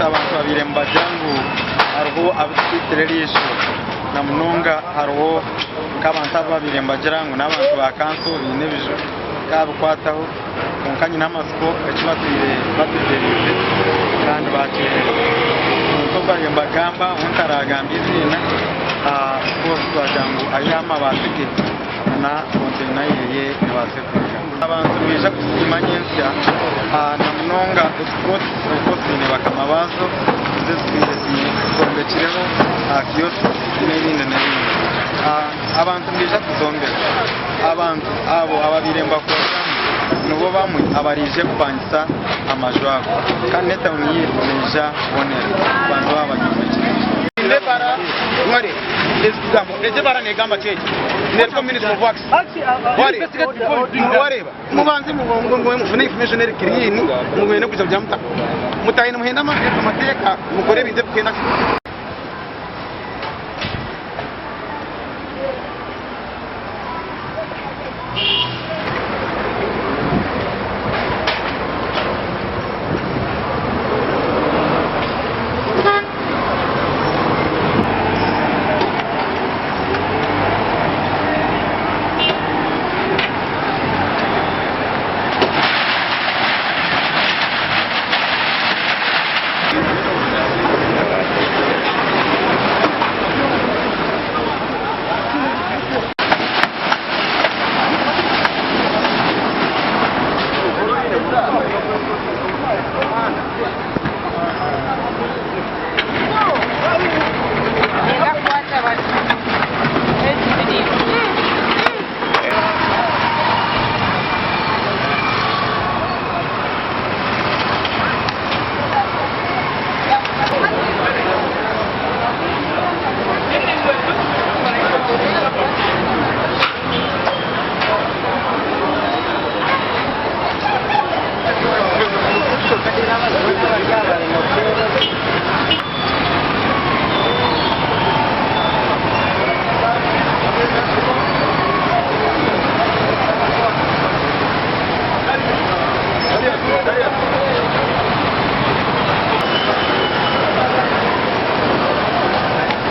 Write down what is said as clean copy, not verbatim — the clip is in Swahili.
abantu babiri mbajangu hariho abitiririsho na munonga hariho kabantu babiri mbajangu n'abantu bakanso binebijo kabukwataho konkanye n'amasiko ekibatire bategereze kandi bakire ntoba yembagamba untaragambirizina bose bajangu ayama basike na kontena yeye nibasekuja abantu bisha kusimanyensya na munonga export ne bakamabazo zesipirezi kombekireho kiyosi n'ibindi n'ibindi abantu bisha kuzombera abantu abo ababiremba kubamu nubo bamwe abarije kupangisa amajwako kandi netawuni yiboneja bonera abantu babanyumekire nebara ngare ezigamo ezebara negamba cheche nerko minister of works wareba mubanze mubongo mufune information eri kirini mugwene kuja byamta mutayine muhenda amateka mukore bize bukenda